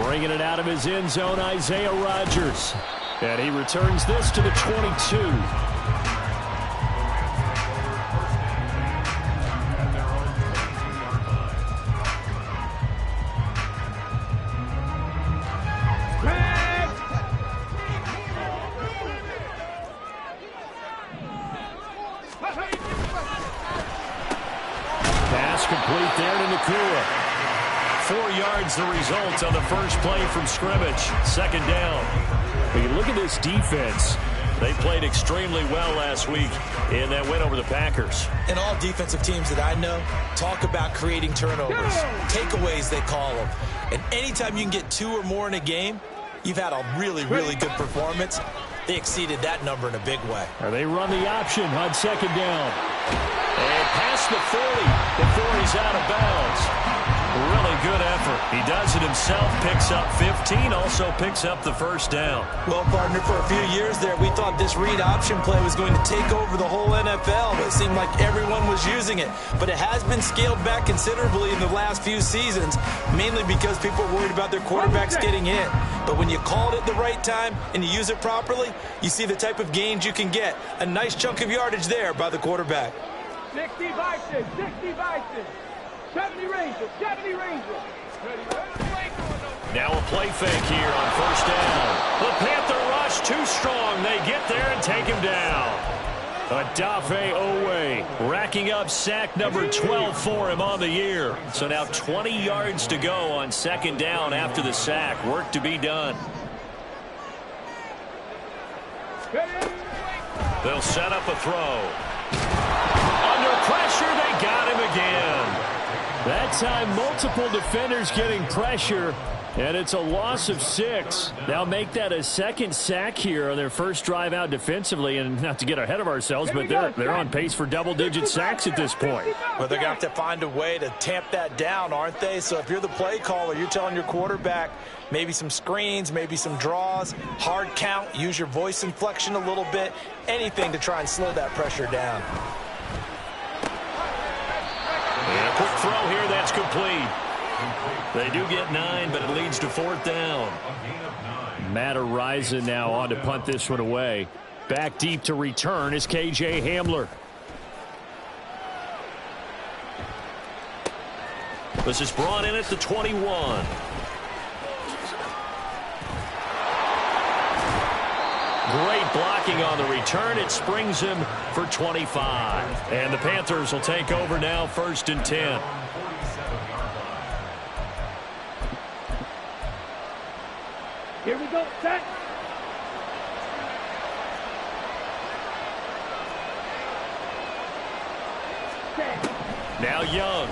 Bringing it out of his end zone, Isaiah Rodgers. And he returns this to the 22. Pass complete there to Nakua. 4 yards the result on the first play from scrimmage. Second down. When you look at this defense, they played extremely well last week in that win over the Packers. And all defensive teams that I know talk about creating turnovers. Takeaways, they call them. And anytime you can get 2 or more in a game, you've had a really, really good performance. They exceeded that number in a big way. They run the option on second down. And past the 40 before he's out of bounds. Really good effort. He does it himself, picks up 15, also picks up the first down. Well, partner, for a few years there, we thought this read option play was going to take over the whole NFL. It seemed like everyone was using it. But it has been scaled back considerably in the last few seasons, mainly because people are worried about their quarterbacks getting hit. But when you call it at the right time and you use it properly, you see the type of gains you can get. A nice chunk of yardage there by the quarterback. 60 Vikings, 60 Vikings. 70 Rangers, 70 Rangers. Now a play fake here on first down. The Panther rush too strong. They get there and take him down. Odafe Owe racking up sack number 12 for him on the year. So now 20 yards to go on second down after the sack. Work to be done. They'll set up a throw. Under pressure, they got him again. That time, multiple defenders getting pressure, and it's a loss of 6. Now make that a second sack here on their first drive out defensively, and not to get ahead of ourselves, but they're on pace for double-digit sacks at this point. Well, they're going to have to find a way to tamp that down, aren't they? So if you're the play caller, you're telling your quarterback maybe some screens, maybe some draws, hard count, use your voice inflection a little bit, anything to try and slow that pressure down. And a quick throw here, that's complete. They do get 9, but it leads to fourth down. Matt Araiza now on to punt this one away. Back deep to return is KJ Hamler. This is brought in at the 21. Great blocking on the return. It springs him for 25. And the Panthers will take over now, 1st and 10. Here we go, set. Now Young.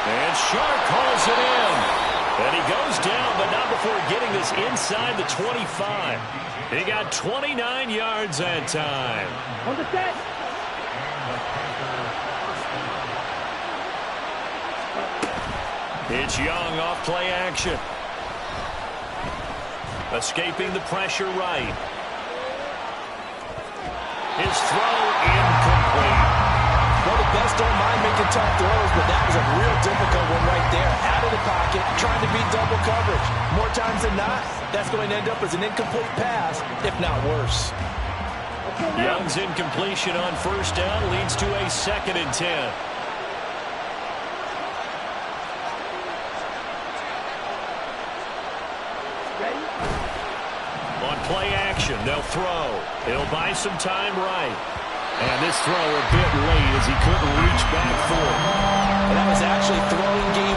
And Sharp calls it in. And he goes down, but not before getting this inside the 25. He got 29 yards that time. On the set. It's Young off play action. Escaping the pressure right. His throw incomplete. Well, the best don't mind making tough throws, but that was a real difficult one right there. Out of the pocket, trying to beat double coverage. More times than not, that's going to end up as an incomplete pass, if not worse. Young's incompletion on first down leads to a 2nd and 10. On play action, they'll throw. He'll buy some time right. And this throw a bit late as he couldn't reach back for it. And that was actually throwing game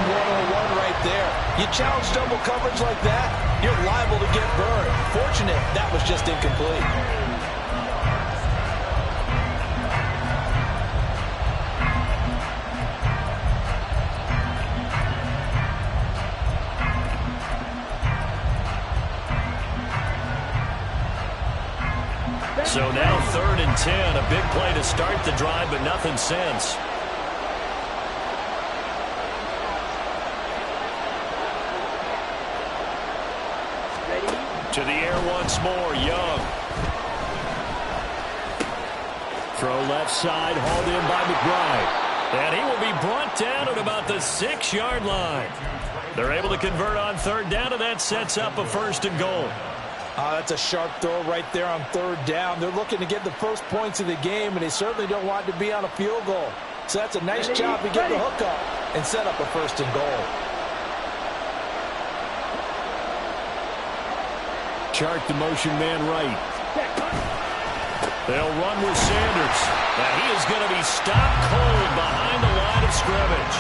101 right there. You challenge double coverage like that, you're liable to get burned. Fortunate that was just incomplete. So now 3rd and 10, a big play to start the drive, but nothing since. To the air once more, Young. Throw left side, hauled in by McBride. And he will be brought down at about the 6-yard line. They're able to convert on third down, and that sets up a 1st and goal. That's a sharp throw right there on third down. They're looking to get the first points of the game, and they certainly don't want it to be on a field goal. So that's a nice job to get the hook up and set up a 1st and goal. Chart the motion man right. They'll run with Sanders. Now he is going to be stopped cold behind the line of scrimmage.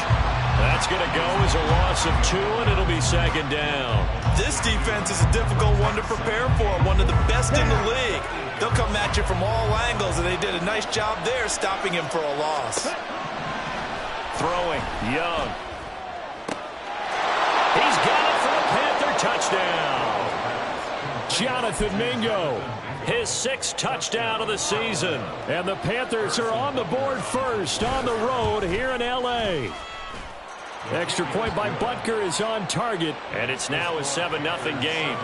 That's going to go as a loss of 2, and it'll be 2nd down. This defense is a difficult one to prepare for, one of the best in the league. They'll come at you from all angles, and they did a nice job there stopping him for a loss. Throwing, Young. He's got it for the Panther touchdown. Jonathan Mingo, his 6th touchdown of the season. And the Panthers are on the board first on the road here in L.A. Extra point by Butker is on target, and it's now a 7-0 game.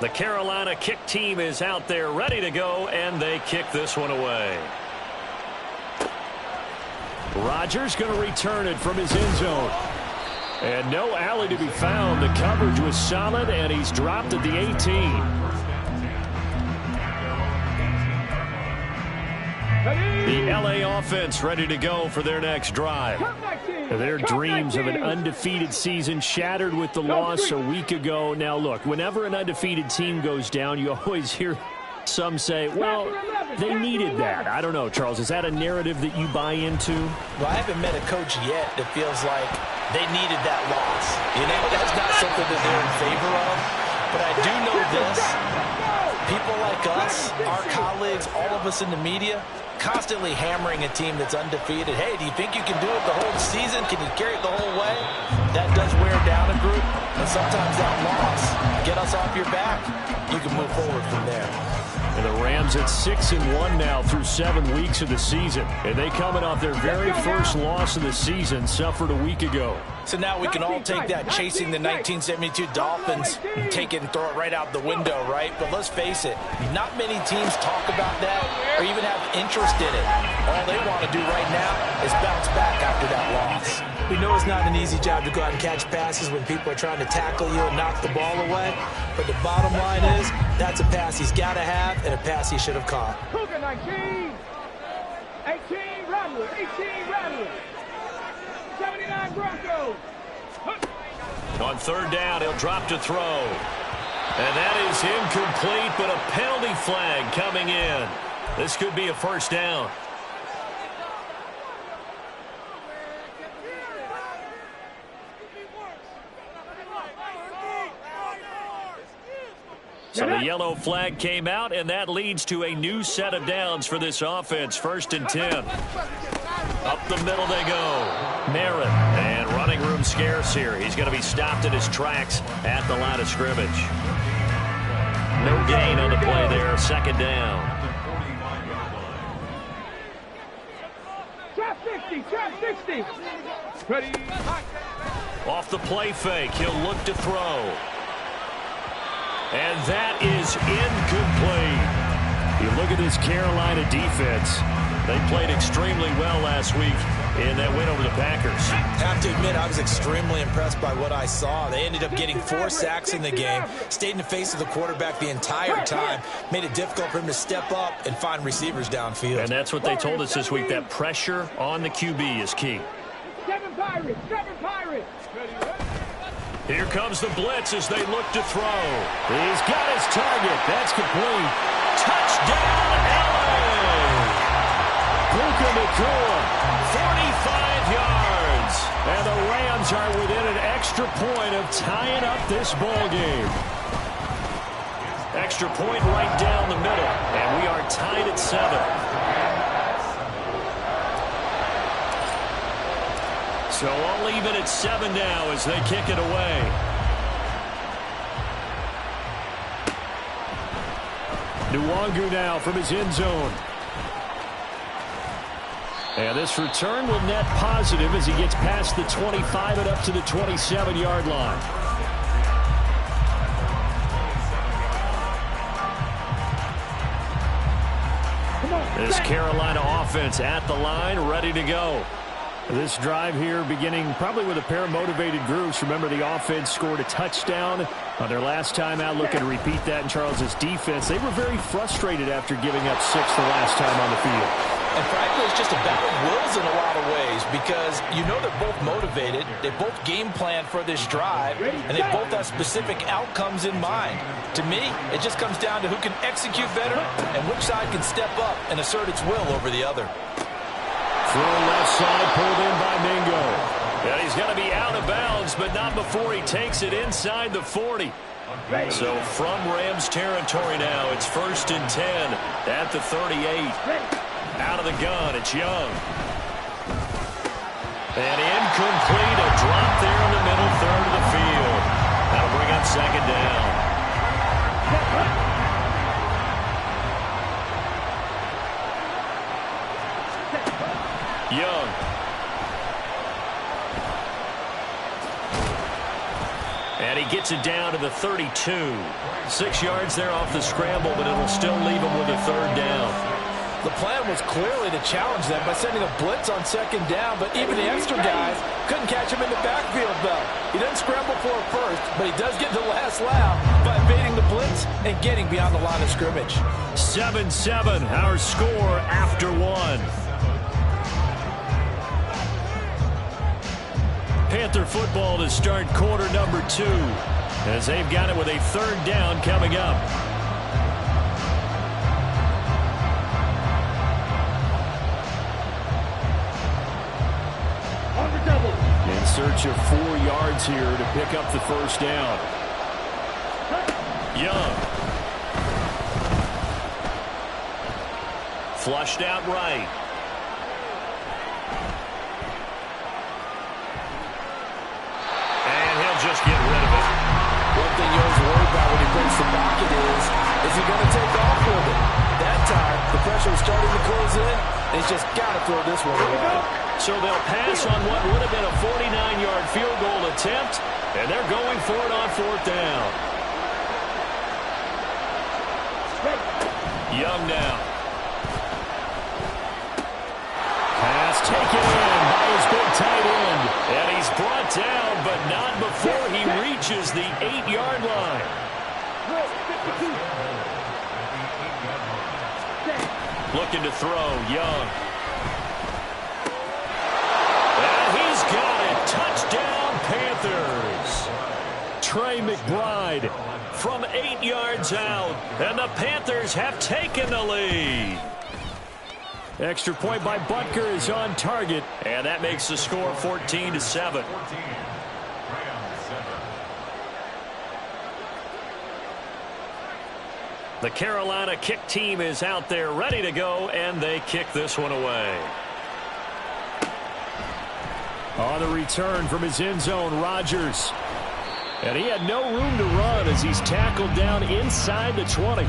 The Carolina kick team is out there ready to go, and they kick this one away. Rodgers going to return it from his end zone. And no alley to be found. The coverage was solid, and he's dropped at the 18. The L.A. offense ready to go for their next drive. Their dreams of an undefeated season shattered with the loss a week ago. Now, look, whenever an undefeated team goes down, you always hear some say, well, they needed that. I don't know, Charles. Is that a narrative that you buy into? Well, I haven't met a coach yet that feels like they needed that loss. You know, that's not something that they're in favor of. But I do know this. People like us, our colleagues, all of us in the media, constantly hammering a team that's undefeated. Hey, do you think you can do it the whole season? Can you carry it the whole way? That does wear down a group. And sometimes that loss, get us off your back, you can move forward from there. And the Rams at 6-1 now through 7 weeks of the season. And they coming off their very first loss of the season, suffered a week ago. So now we can all take that chasing the 1972 Dolphins and take it and throw it right out the window, right? But let's face it, not many teams talk about that or even have interest in it. All they want to do right now is bounce back after that loss. We know it's not an easy job to go out and catch passes when people are trying to tackle you and knock the ball away. But the bottom line is, that's a pass he's got to have and a pass he should have caught. 19, 18, Rattler, 18, Rattler, 79 Broncos. On third down, he'll drop to throw. And that is incomplete, but a penalty flag coming in. This could be a 1st down. So the yellow flag came out, and that leads to a new set of downs for this offense. 1st and 10. Up the middle they go. Merritt, and running room scarce here. He's going to be stopped in his tracks at the line of scrimmage. No gain on the play there. 2nd down. Trap 60, trap 60. Ready. Off the play fake, he'll look to throw. And that is incomplete. You look at this Carolina defense. They played extremely well last week in that win over the Packers. Have to admit, I was extremely impressed by what I saw. They ended up getting 4 sacks in the game, stayed in the face of the quarterback the entire time, made it difficult for him to step up and find receivers downfield. And that's what they told us this week, that pressure on the QB is key. 7 Pirates, 7 Pirates. Here comes the blitz as they look to throw. He's got his target. That's complete. Touchdown, LA! Puka Nacua, 45 yards. And the Rams are within an extra point of tying up this ball game. Extra point right down the middle. And we are tied at 7. So all even at 7 now as they kick it away. Nwangu now from his end zone. And this return will net positive as he gets past the 25 and up to the 27-yard line. This Carolina offense at the line, ready to go. This drive here beginning probably with a pair of motivated groups. Remember, the offense scored a touchdown on their last time out. Looking to repeat that in Charles's defense. They were very frustrated after giving up 6 the last time on the field. And frankly, it's just a battle of wills in a lot of ways because you know they're both motivated. They both game plan for this drive, and they both have specific outcomes in mind. To me, it just comes down to who can execute better and which side can step up and assert its will over the other. Throw left side, pulled in by Mingo. And he's going to be out of bounds, but not before he takes it inside the 40. So from Rams territory now, it's 1st and 10 at the 38. Out of the gun, it's Young. And incomplete, a drop there in the middle third of the field. That'll bring up 2nd down. Young. And he gets it down to the 32. 6 yards there off the scramble, but it'll still leave him with a 3rd down. The plan was clearly to challenge them by sending a blitz on 2nd down, but even the extra guys couldn't catch him in the backfield, though. He doesn't scramble for it first, but he does get the last laugh by evading the blitz and getting beyond the line of scrimmage. 7-7, our score after 1. Panther football to start quarter number 2, as they've got it with a 3rd down coming up. In search of 4 yards here to pick up the 1st down. Young. Flushed out right. And he'll just get rid of it. One thing you always worry about when he breaks the pocket is he going to take off with it? That time, the pressure was starting to close in, and he's just got to throw this one away. So they'll pass on what would have been a 49-yard field goal attempt, and they're going for it on 4th down. Young now. Pass taken in by his big tight end, and he's brought down, but not before he reaches the 8-yard line. Looking to throw, Young. Got it. Touchdown, Panthers. Trey McBride from 8 yards out, and the Panthers have taken the lead. Extra point by Butker is on target, and that makes the score 14-7. The Carolina kick team is out there ready to go, and they kick this one away. On the return from his end zone, Rodgers. And he had no room to run as he's tackled down inside the 20.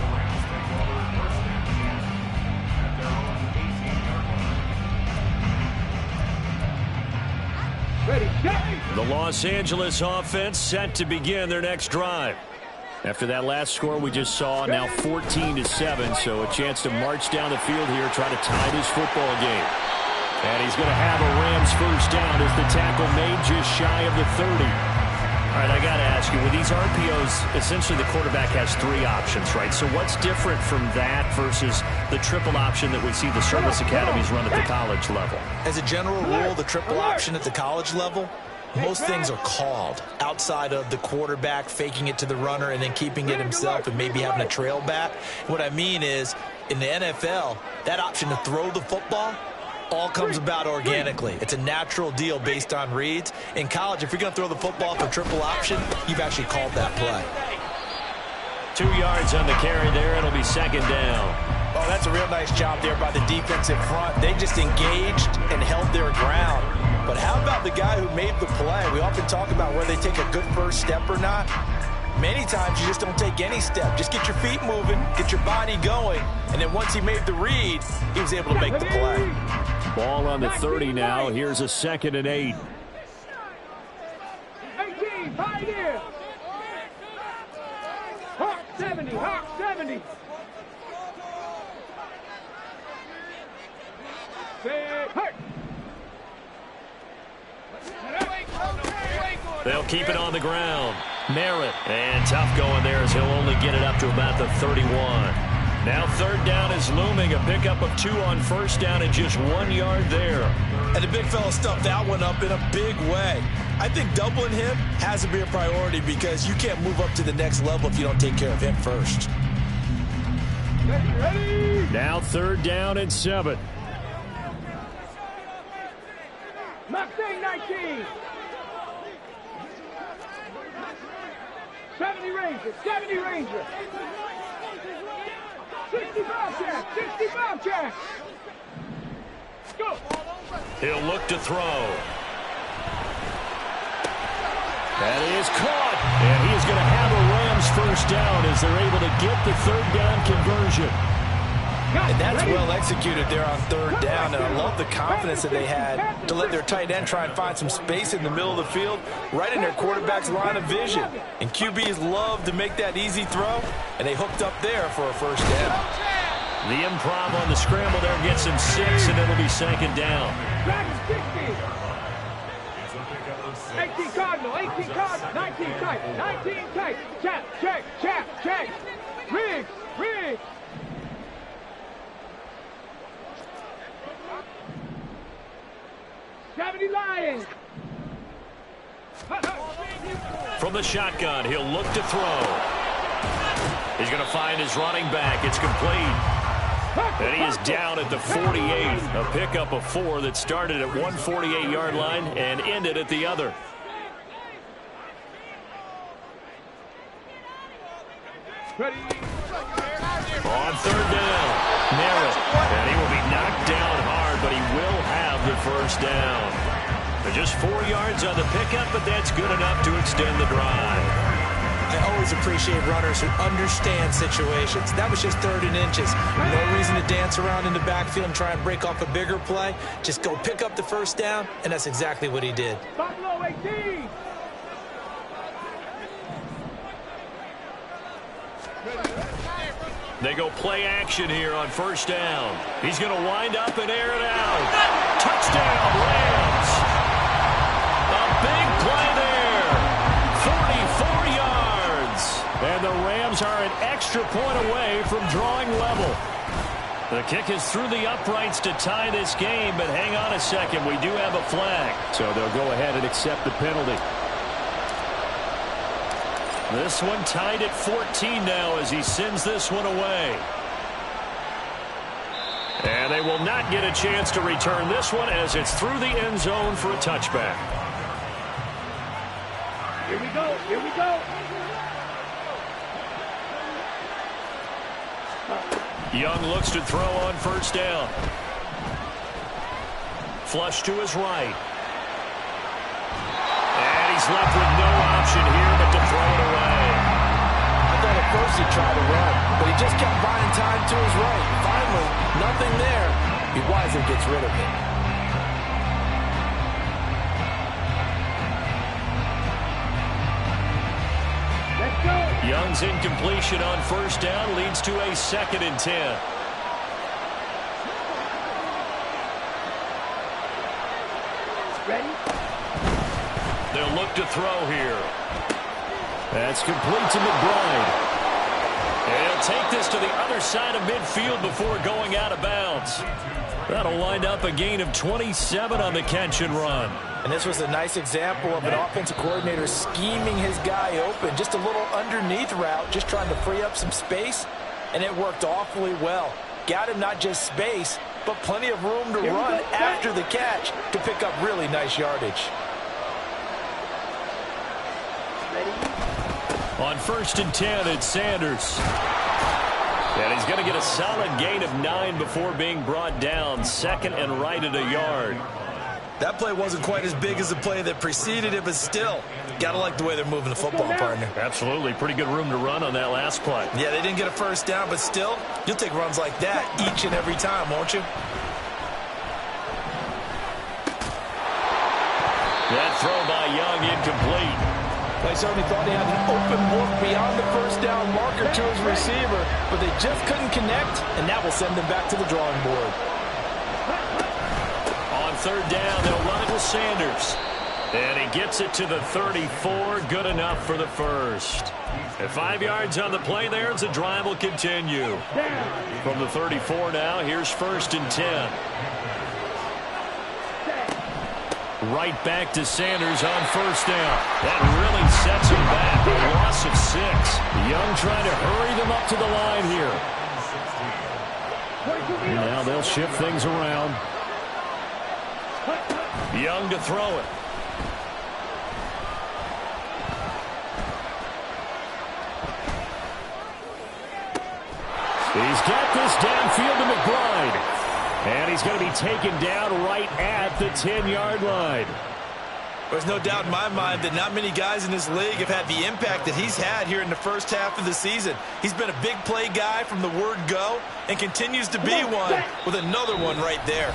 The Los Angeles offense set to begin their next drive. After that last score we just saw, now 14-7, so a chance to march down the field here, try to tie this football game. And he's going to have a Rams 1st down as the tackle made just shy of the 30. All right, I got to ask you, with these RPOs, essentially the quarterback has 3 options, right? So what's different from that versus the triple option that we see the service academies run at the college level? As a general rule, the triple option at the college level, most things are called outside of the quarterback faking it to the runner and then keeping it himself and maybe having a trail back. What I mean is, in the NFL, that option to throw the football all comes about organically. It's a natural deal based on reads. In college, if you're going to throw the football for triple option, you've actually called that play. 2 yards on the carry there. It'll be 2nd down. Oh, that's a real nice job there by the defensive front. They just engaged and held their ground. But how about the guy who made the play? We often talk about whether they take a good first step or not. Many times you just don't take any step. Just get your feet moving, get your body going, and then once he made the read, he was able to make the play. Ball on the 30 now. Here's a 2nd and 8. 18, Pioneer. Hawk 70, Hawk 70. They'll keep it on the ground. Merritt, and tough going there as he'll only get it up to about the 31. Now 3rd down is looming. A pickup of 2 on 1st down and just 1 yard there. And the big fella stuffed that one up in a big way. I think doubling him has to be a priority because you can't move up to the next level if you don't take care of him first. Ready? Now 3rd down and 7. Mustang 19. 70 Ranger, 70 Ranger. 60 Bobcat, 60 Bobcat. Go. He'll look to throw. That is caught. And he is going to have a Rams 1st down as they're able to get the 3rd down conversion. And that's well executed there on 3rd down. And I love the confidence that they had to let their tight end try and find some space in the middle of the field, right in their quarterback's line of vision. And QBs love to make that easy throw, and they hooked up there for a 1st down. The improv on the scramble there gets him 6, and it'll be 2nd down. 18 Cardinal, 18 Cardinal, 19 tight, 19 tight. Check, check, check, check. Riggs, Riggs. Lions. From the shotgun, he'll look to throw. He's going to find his running back. It's complete. And he is down at the 48. A pickup of 4 that started at one 48-yard line and ended at the other. Ready. On 3rd down, Merritt. And he will be knocked down hard, but he will have the 1st down. They're just 4 yards on the pickup, but that's good enough to extend the drive. I always appreciate runners who understand situations. That was just 3rd and inches. No reason to dance around in the backfield and try and break off a bigger play. Just go pick up the 1st down, and that's exactly what he did. Buffalo 18. They go play action here on 1st down. He's going to wind up and air it out. Touchdown, Rams. A big play there. 44 yards. And the Rams are an extra point away from drawing level. The kick is through the uprights to tie this game, but hang on a second. We do have a flag. So they'll go ahead and accept the penalty. This one tied at 14 now as he sends this one away. And they will not get a chance to return this one as it's through the end zone for a touchback. Here we go. Here we go. Young looks to throw on 1st down. Flush to his right. And he's left with no option here but to throw it away. I thought at first he tried to run, but he just kept buying time to his right. Finally, nothing there. He wisely gets rid of it. Let's go. Young's incompletion on 1st down leads to a 2nd and 10. Ready? They'll look to throw here. That's complete to McBride. And he'll take this to the other side of midfield before going out of bounds. That'll wind up a gain of 27 on the catch and run. And this was a nice example of an offensive coordinator scheming his guy open. Just a little underneath route, just trying to free up some space, and it worked awfully well. Got him not just space, but plenty of room to run after the catch to pick up really nice yardage. On 1st and 10, it's Sanders. And he's going to get a solid gain of 9 before being brought down. 2nd and right at a yard. That play wasn't quite as big as the play that preceded it, but still, gotta like the way they're moving the football, partner. Absolutely. Pretty good room to run on that last play. Yeah, they didn't get a 1st down, but still, you'll take runs like that each and every time, won't you? That throw by Young incomplete. They certainly thought he had an open look beyond the first down marker to his receiver, but they just couldn't connect, and that will send them back to the drawing board. On third down, they'll run it with Sanders. And he gets it to the 34. Good enough for the first. At 5 yards on the play there, as the drive will continue. From the 34 now, here's 1st and 10. Right back to Sanders on 1st down. That really sets him back. A loss of 6. Young trying to hurry them up to the line here. Now they'll shift things around. Young to throw it. He's got this downfield to McBride. And he's going to be taken down right at the 10-yard line. There's no doubt in my mind that not many guys in this league have had the impact that he's had here in the first half of the season. He's been a big play guy from the word go and continues to be one with another one right there.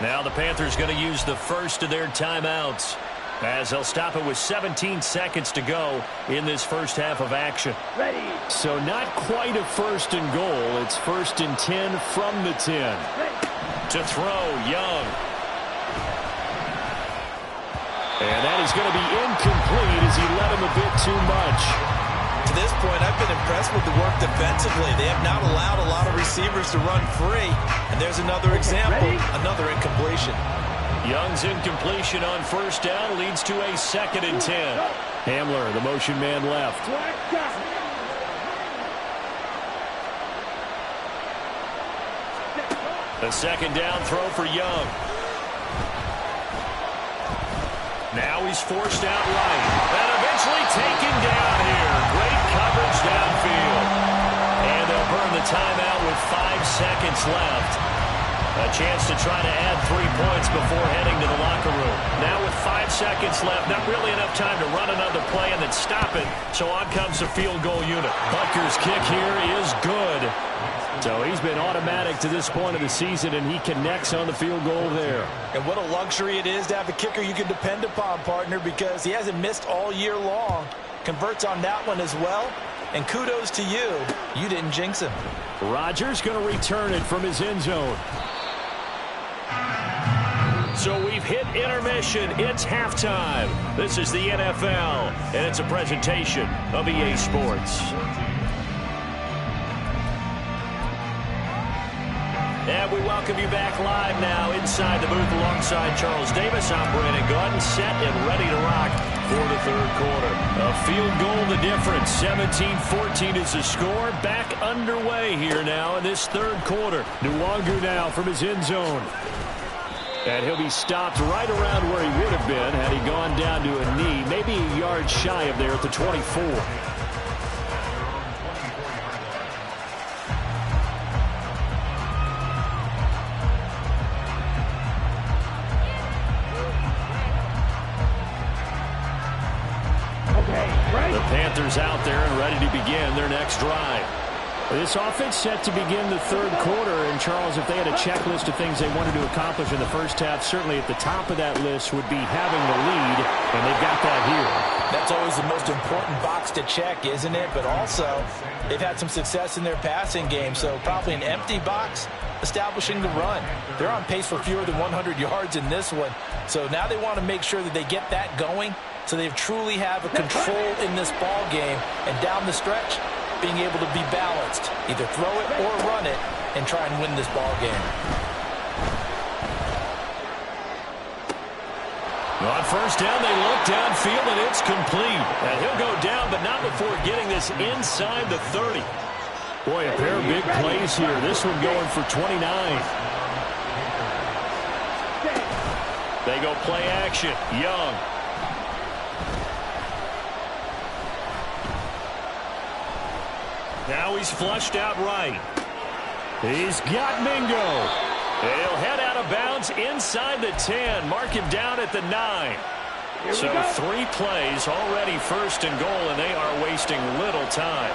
Now the Panthers going to use the first of their timeouts as they'll stop it with 17 seconds to go in this first half of action. Ready. So not quite a 1st and goal. It's 1st and 10 from the 10. To throw, Young. And that is going to be incomplete as he led him a bit too much. To this point, I've been impressed with the work defensively. They have not allowed a lot of receivers to run free. And there's another example, another incompletion. Young's incompletion on 1st down leads to a 2nd and 10. Hamler, the motion man left. The 2nd down throw for Young. Now he's forced out right. And eventually taken down here. Great coverage downfield. And they'll burn the timeout with 5 seconds left. A chance to try to add 3 points before heading to the locker room. Now with 5 seconds left, not really enough time to run another play and then stop it. So on comes the field goal unit. Butker's kick here is good. So he's been automatic to this point of the season, and he connects on the field goal there. And what a luxury it is to have a kicker you can depend upon, partner, because he hasn't missed all year long. Converts on that one as well. And kudos to you. You didn't jinx him. Rodgers going to return it from his end zone. So we've hit intermission. It's halftime. This is the NFL, and it's a presentation of EA Sports. And we welcome you back live now inside the booth alongside Charles Davis. I'm Brandon Gordon, set and ready to rock for the 3rd quarter. A field goal the difference. 17-14 is the score. Back underway here now in this 3rd quarter. Nwangu now from his end zone. And he'll be stopped right around where he would have been had he gone down to a knee, maybe a yard shy of there at the 24. The Panthers out there and ready to begin their next drive. This offense set to begin the 3rd quarter. And, Charles, if they had a checklist of things they wanted to accomplish in the first half, certainly at the top of that list would be having the lead, and they've got that here. That's always the most important box to check, isn't it? But also, they've had some success in their passing game, so probably an empty box establishing the run. They're on pace for fewer than 100 yards in this one. So now they want to make sure that they get that going so they truly have a control in this ball game. And down the stretch, being able to be balanced, either throw it or run it, and try and win this ball game. On 1st down, they look downfield, and it's complete. And he'll go down, but not before getting this inside the 30. Boy, a pair of big plays here. This one going for 29. They go play action. Young. Now he's flushed out right. He's got Mingo. He'll head out of bounds inside the 10. Mark him down at the 9. So 3 plays already 1st and goal, and they are wasting little time.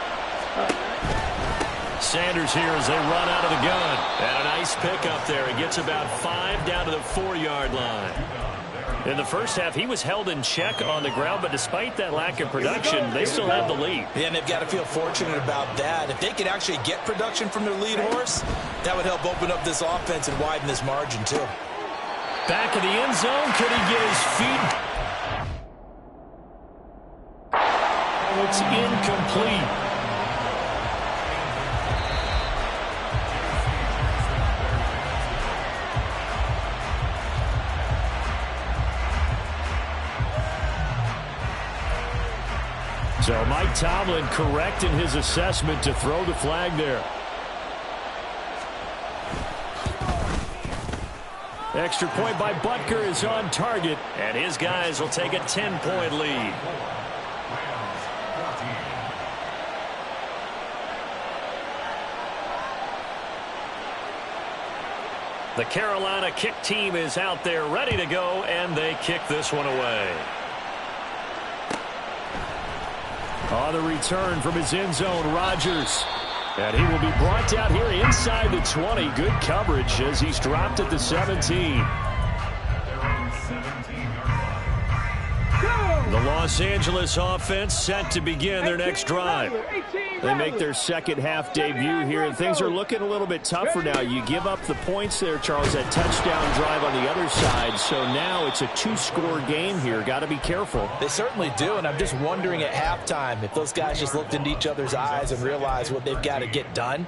Sanders here as they run out of the gun. And a nice pickup there. He gets about 5 down to the 4-yard line. In the first half, he was held in check on the ground, but despite that lack of production, they still have the lead. Yeah, and they've got to feel fortunate about that. If they could actually get production from their lead horse, that would help open up this offense and widen this margin, too. Back in the end zone, could he get his feet? It's incomplete. So Mike Tomlin correct in his assessment to throw the flag there. Extra point by Butker is on target, and his guys will take a 10-point lead. The Carolina kick team is out there ready to go, and they kick this one away. On the return from his end zone, Rodgers. And he will be brought down here inside the 20. Good coverage as he's dropped at the 17. The Los Angeles offense set to begin their next drive. They make their second half debut here, and things are looking a little bit tougher now. You give up the points there, Charles, that touchdown drive on the other side. So now it's a two-score game here. Got to be careful. They certainly do, and I'm just wondering at halftime if those guys just looked into each other's eyes and realized what they've got to get done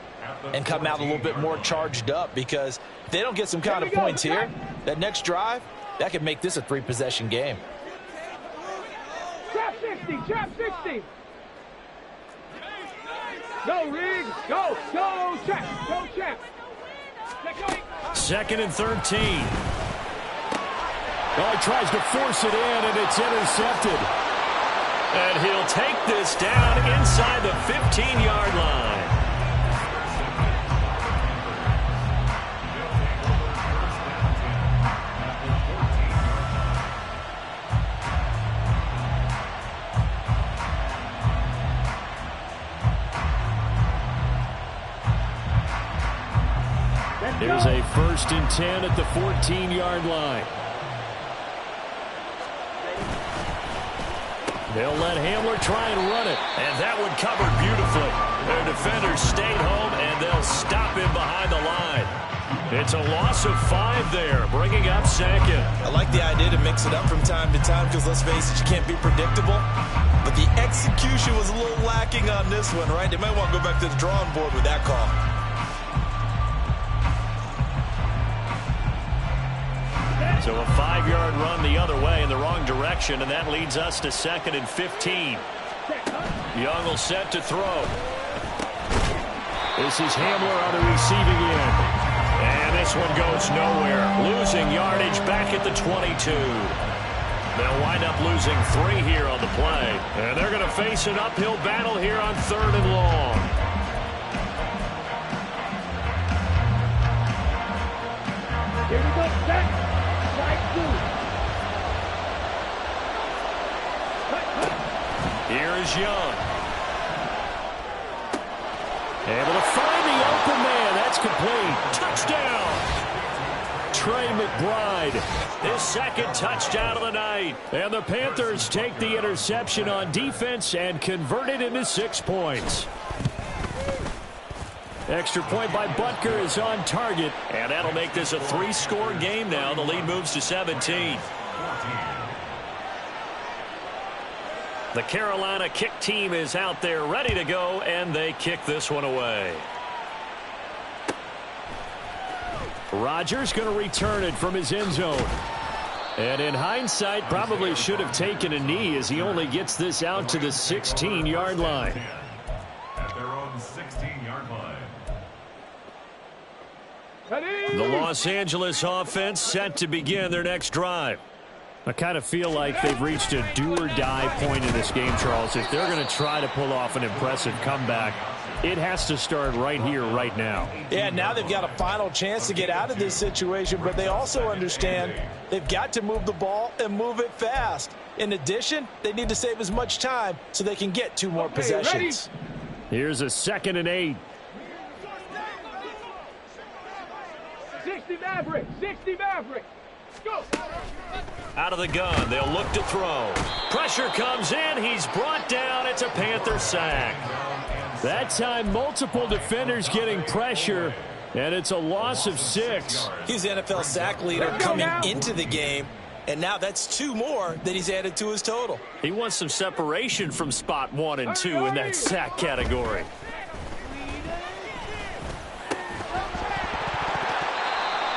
and come out a little bit more charged up, because if they don't get some kind of points here, that next drive, that could make this a three-possession game. Trap 60, trap 60. Go, Riggs. Go, go, trap, go, trap. Second and 13. Oh, he tries to force it in, and it's intercepted. And he'll take this down inside the 15-yard line. There's a 1st and 10 at the 14-yard line. They'll let Hamler try and run it. And that one covered beautifully. Their defenders stayed home, and they'll stop him behind the line. It's a loss of 5 there, bringing up second. I like the idea to mix it up from time to time, because let's face it, you can't be predictable. But the execution was a little lacking on this one, right? They might want to go back to the drawing board with that call. So a 5-yard run the other way in the wrong direction, and that leads us to 2nd and 15. Young will set to throw. This is Hamler on the receiving end. And this one goes nowhere. Losing yardage back at the 22. They'll wind up losing 3 here on the play. And they're going to face an uphill battle here on 3rd and long. Here we go, set. Here is Young. Able to find the open man. That's complete. Touchdown. Trey McBride. His 2nd touchdown of the night. And the Panthers take the interception on defense and convert it into 6 points. Extra point by Butker is on target, and that'll make this a 3-score game now. The lead moves to 17. The Carolina kick team is out there ready to go, and they kick this one away. Rodgers going to return it from his end zone. And in hindsight, probably should have taken a knee as he only gets this out to the 16-yard line. At their own 16-yard line. The Los Angeles offense set to begin their next drive. I kind of feel like they've reached a do-or-die point in this game, Charles. If they're going to try to pull off an impressive comeback, it has to start right here, right now. Yeah, now they've got a final chance to get out of this situation, but they also understand they've got to move the ball and move it fast. In addition, they need to save as much time so they can get 2 more possessions. Here's a 2nd and 8. 60 Maverick, 60 Maverick. Go. Out of the gun, they'll look to throw. Pressure comes in. He's brought down. It's a Panther sack. That time, multiple defenders getting pressure, and it's a loss of 6. He's the NFL sack leader coming into the game, and now that's 2 more that he's added to his total. He wants some separation from spot 1 and 2 in that sack category.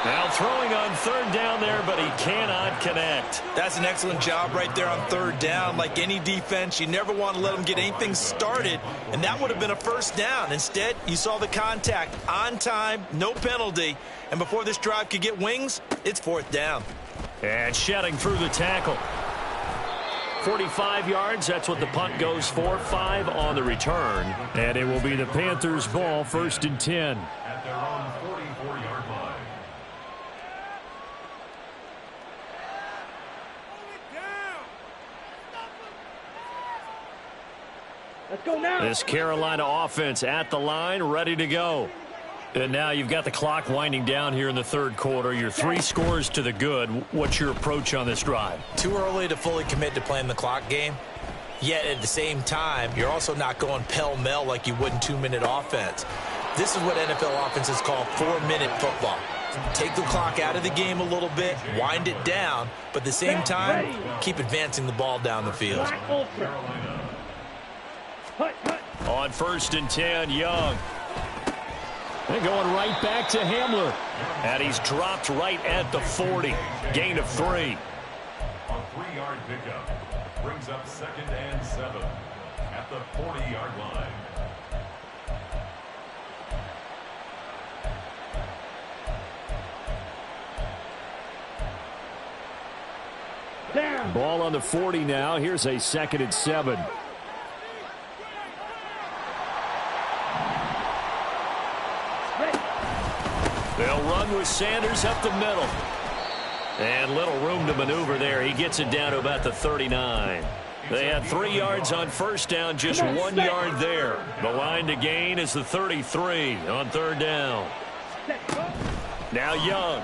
Now throwing on 3rd down there, but he cannot connect. That's an excellent job right there on 3rd down. Like any defense, you never want to let them get anything started, and that would have been a 1st down. Instead, you saw the contact on time, no penalty, and before this drive could get wings, it's 4th down. And shedding through the tackle. 45 yards, that's what the punt goes for. 5 on the return, and it will be the Panthers' ball, 1st and 10. At their own 44-yard line. Let's go now. This Carolina offense at the line, ready to go. And now you've got the clock winding down here in the 3rd quarter. You're 3 scores to the good. What's your approach on this drive? Too early to fully commit to playing the clock game. Yet at the same time, you're also not going pell-mell like you would in 2-minute offense. This is what NFL offenses call 4-minute football. Take the clock out of the game a little bit, wind it down, but at the same time, keep advancing the ball down the field. On 1st and 10, Young. They're going right back to Hamler. And he's dropped right at the 40. Gain of 3. A 3-yard pickup brings up 2nd and 7 at the 40-yard line. Ball on the 40 now. Here's a 2nd and 7. They'll run with Sanders up the middle. And little room to maneuver there. He gets it down to about the 39. They had 3 yards on 1st down, just 1 yard there. The line to gain is the 33 on 3rd down. Now Young.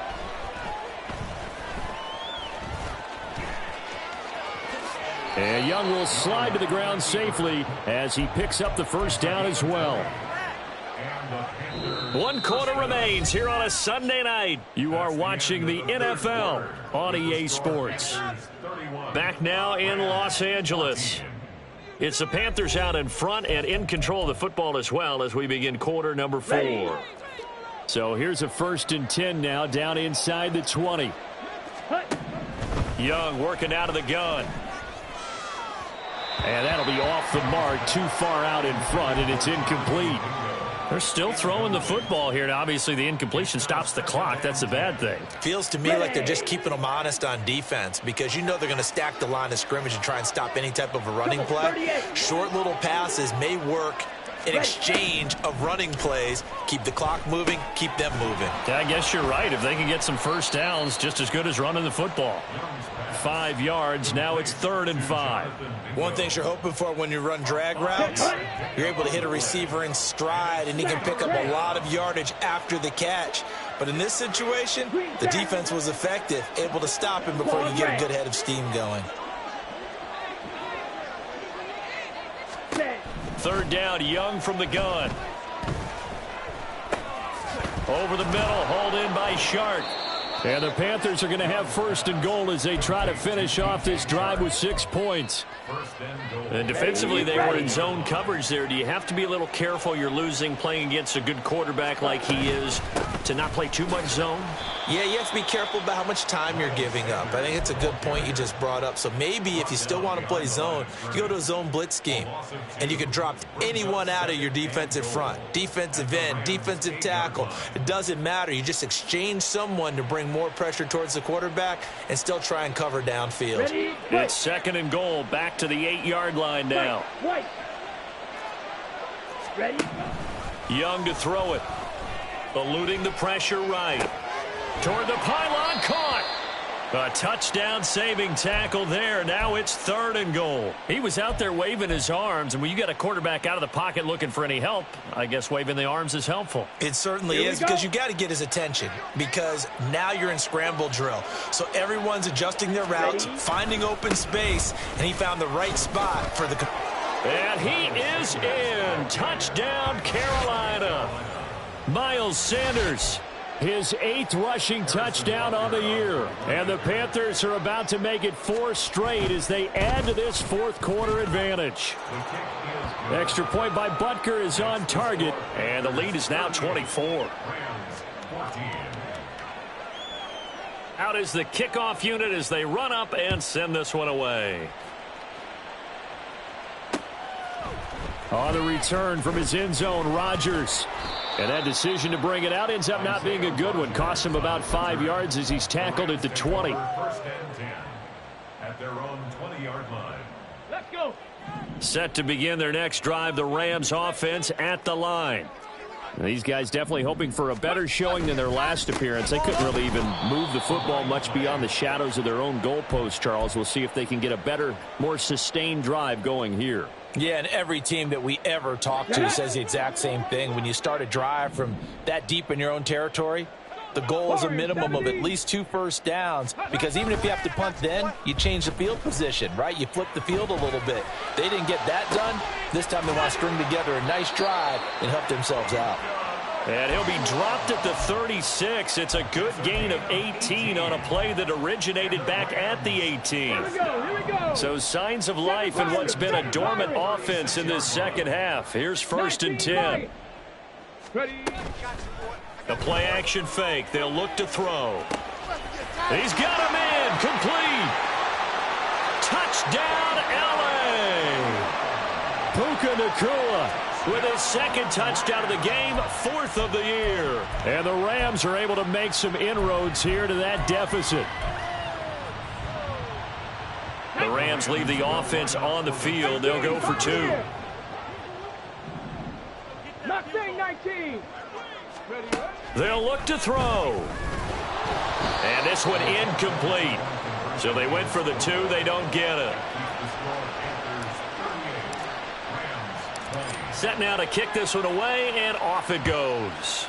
And Young will slide to the ground safely as he picks up the 1st down as well. 1 quarter remains here on a Sunday night. You are watching the NFL on EA Sports. Back now in Los Angeles. It's the Panthers out in front and in control of the football as well as we begin quarter number 4. So here's a 1st and 10 now down inside the 20. Young working out of the gun. And that'll be off the mark, too far out in front, and it's incomplete. They're still throwing the football here. Now, obviously, the incompletion stops the clock. That's a bad thing. Feels to me like they're just keeping them honest on defense because you know they're going to stack the line of scrimmage and try and stop any type of a running play. Short little passes may work in exchange of running plays. Keep the clock moving, keep them moving. Yeah, I guess you're right. If they can get some 1st downs, just as good as running the football. 5 yards. Now it's 3rd and 5. One thing you're hoping for when you run drag routes, you're able to hit a receiver in stride, and he can pick up a lot of yardage after the catch. But in this situation, the defense was effective, able to stop him before you get a good head of steam going. 3rd down, Young from the gun. Over the middle, hauled in by Shark. And the Panthers are going to have 1st and goal as they try to finish off this drive with 6 points. And defensively, they were in zone coverage there. Do you have to be a little careful? You're losing playing against a good quarterback like he is to not play too much zone? Yeah, you have to be careful about how much time you're giving up. I think it's a good point you just brought up. So maybe if you still want to play zone, you go to a zone blitz scheme, and you can drop anyone out of your defensive front, defensive end, defensive tackle. It doesn't matter. You just exchange someone to bring more pressure towards the quarterback and still try and cover downfield. It's 2nd and goal, back to the 8-yard line now. Young to throw it. Eluding the pressure right. Toward the pylon, caught. A touchdown-saving tackle there. Now it's 3rd and goal. He was out there waving his arms, and when you got a quarterback out of the pocket looking for any help, I guess waving the arms is helpful. It certainly is, because you got to get his attention, because now you're in scramble drill. So everyone's adjusting their routes, finding open space, and he found the right spot for the... And he is in. Touchdown, Carolina. Miles Sanders, his 8th rushing touchdown on the year. And the Panthers are about to make it 4 straight as they add to this 4th quarter advantage. Extra point by Butker is on target, and the lead is now 24. Out is the kickoff unit as they run up and send this one away. On the return from his end zone, Rodgers. And that decision to bring it out ends up not being a good one. Costs him about 5 yards as he's tackled at the 20. First and 10 at their own 20-yard line. Let's go. Set to begin their next drive, the Rams offense at the line. And these guys definitely hoping for a better showing than their last appearance. They couldn't really even move the football much beyond the shadows of their own goalpost, Charles. We'll see if they can get a better, more sustained drive going here. Yeah, and every team that we ever talk to says the exact same thing. When you start a drive from that deep in your own territory, the goal is a minimum of at least 2 first downs, because even if you have to punt then, you change the field position, right? You flip the field a little bit. They didn't get that done. This time they want to string together a nice drive and help themselves out. And he'll be dropped at the 36. It's a good gain of 18 on a play that originated back at the 18. Here we go. So signs of life in what's been a dormant offense in this second half. Here's 1st and 10. Ready. The play action fake. They'll look to throw. He's got him in. Complete. Touchdown, LA. Puka Nacua with his 2nd touchdown of the game, 4th of the year. And the Rams are able to make some inroads here to that deficit. The Rams leave the offense on the field. They'll go for 2. Mustang 19. They'll look to throw. And this one incomplete. So they went for the 2. They don't get it. Set now to kick this one away, and off it goes.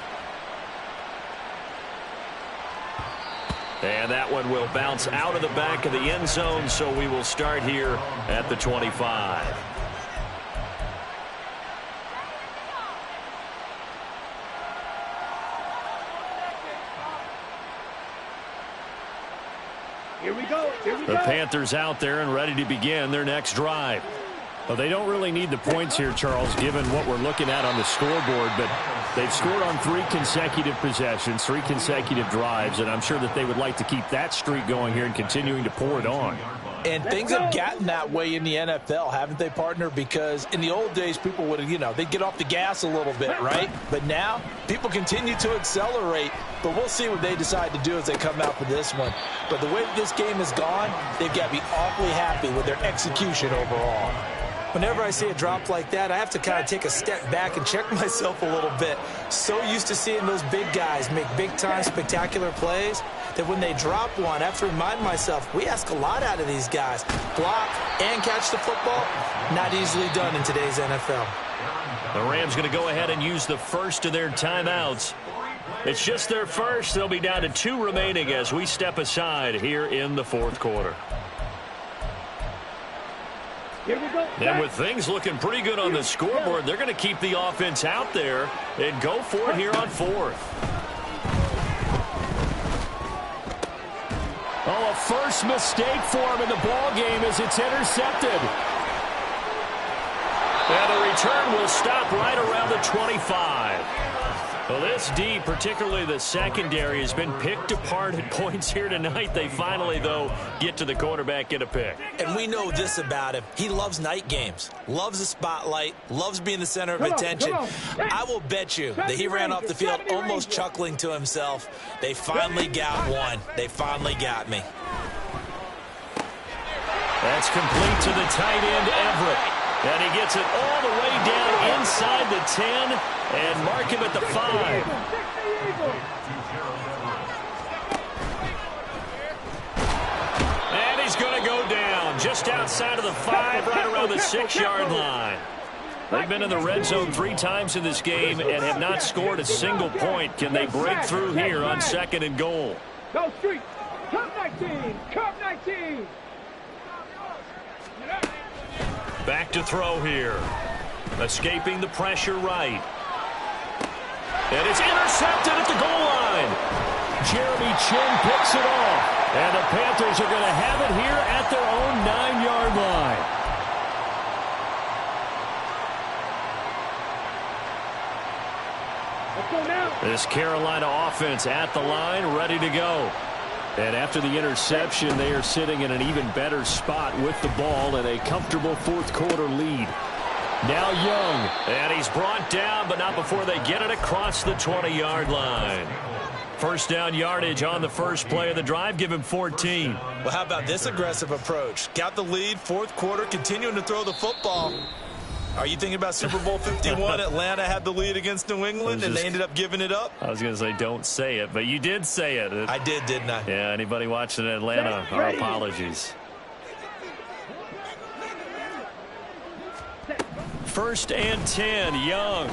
And that one will bounce out of the back of the end zone, so we will start here at the 25. Here we go. The Panthers out there and ready to begin their next drive. Well, they don't really need the points here, Charles, given what we're looking at on the scoreboard, but they've scored on 3 consecutive possessions, 3 consecutive drives, and I'm sure that they would like to keep that streak going here and continuing to pour it on. And things have gotten that way in the NFL, haven't they, partner? Because in the old days, people would, they'd get off the gas a little bit, right? But now, people continue to accelerate. But we'll see what they decide to do as they come out for this one. But the way that this game has gone, they've got to be awfully happy with their execution overall. Whenever I see a drop like that, I have to kind of take a step back and check myself a little bit. So used to seeing those big guys make big-time spectacular plays that when they drop one, I have to remind myself, we ask a lot out of these guys. Block and catch the football, not easily done in today's NFL. The Rams going to go ahead and use the first of their timeouts. It's just their first. They'll be down to 2 remaining as we step aside here in the 4th quarter. Here we go. And with things looking pretty good on the scoreboard, they're going to keep the offense out there and go for it here on 4th. Oh, a first mistake for him in the ball game as it's intercepted. And the return will stop right around the 25. Well, this D, particularly the secondary, has been picked apart at points here tonight. They finally, though, get to the quarterback, get a pick. And we know this about him. He loves night games, loves the spotlight, loves being the center of attention. I will bet you that he ran off the field almost chuckling to himself. They finally got one. They finally got me. That's complete to the tight end, Everett. And he gets it all the way down inside the 10 and mark him at the 5. just outside of the 5, right around the 6-yard line. They've been in the red zone 3 times in this game and have not scored a single point. Can they break through here on 2nd and goal? No street. Come 19. Come 19. Back to throw here. Escaping the pressure right. And it's intercepted at the goal line. Jeremy Chin picks it off. And the Panthers are going to have it here at their own 9-yard line. This Carolina offense at the line, ready to go. And after the interception, they are sitting in an even better spot with the ball and a comfortable 4th quarter lead. Now Young, and he's brought down, but not before they get it across the 20-yard line. First down yardage on the first play of the drive. Give him 14. Well, how about this aggressive approach? Got the lead, 4th quarter, continuing to throw the football. Are you thinking about Super Bowl 51? Atlanta had the lead against New England, and they ended up giving it up? I was going to say don't say it, but you did say it. I did, didn't I? Yeah, anybody watching Atlanta, our apologies. First and 10, Young.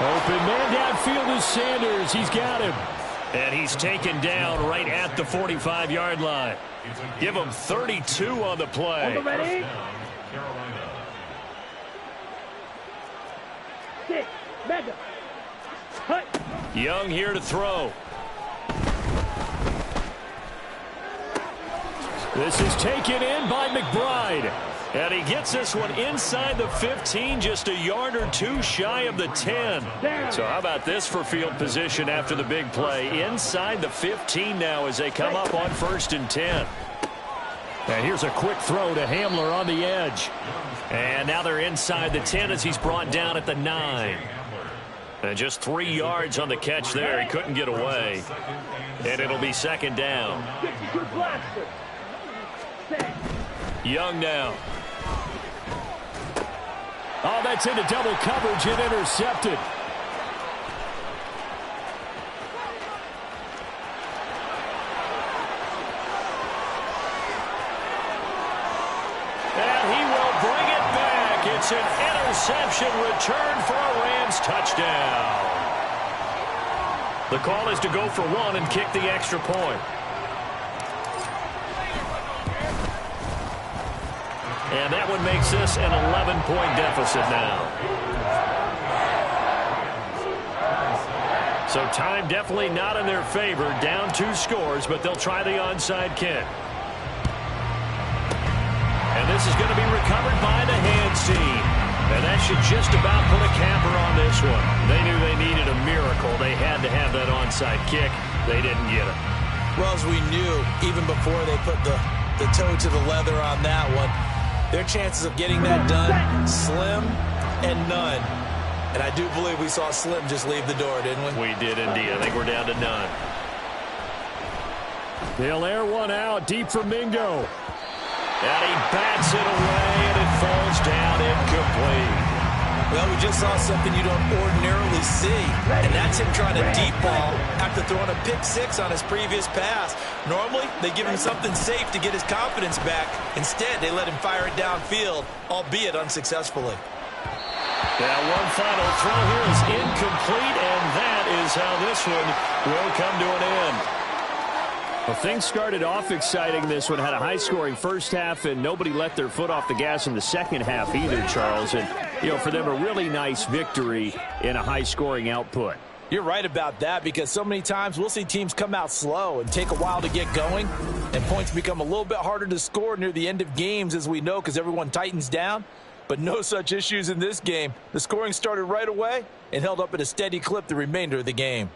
Open man downfield is Sanders. He's got him. And he's taken down right at the 45-yard line. Give him 32 on the play. Ready? 6. Mega. Hut. Young here to throw. This is taken in by McBride. And he gets this one inside the 15, just a yard or 2 shy of the 10. So how about this for field position after the big play? Inside the 15 now as they come up on 1st and 10. And here's a quick throw to Hamler on the edge. And now they're inside the 10 as he's brought down at the 9. And just 3 yards on the catch there. He couldn't get away. And it'll be 2nd down. Young now. Oh, that's into double coverage and intercepted. And he will bring it back. It's an interception return for a Rams touchdown. The call is to go for 1 and kick the extra point. And that one makes this an 11-point deficit now. So time definitely not in their favor. Down 2 scores, but they'll try the onside kick. And this is going to be recovered by the hands team. And that should just about put a capper on this one. They knew they needed a miracle. They had to have that onside kick. They didn't get it. Well, as we knew, even before they put the toe to the leather on that one, their chances of getting that done, slim and none. And I do believe we saw Slim just leave the door, didn't we? We did indeed. I think we're down to none. They'll air one out deep for Mingo. And he bats it away, and it falls down incomplete. Well, we just saw something you don't ordinarily see, and that's him trying to deep ball after throwing a pick 6 on his previous pass. Normally, they give him something safe to get his confidence back. Instead, they let him fire it downfield, albeit unsuccessfully. Now, one final throw here is incomplete, and that is how this one will come to an end. Well, things started off exciting. This one had a high-scoring first half, and nobody let their foot off the gas in the second half either, Charles. And, you know, for them, a really nice victory in a high-scoring output. You're right about that, because so many times we'll see teams come out slow and take a while to get going, and points become a little bit harder to score near the end of games, as we know, because everyone tightens down. But no such issues in this game. The scoring started right away and held up at a steady clip the remainder of the game.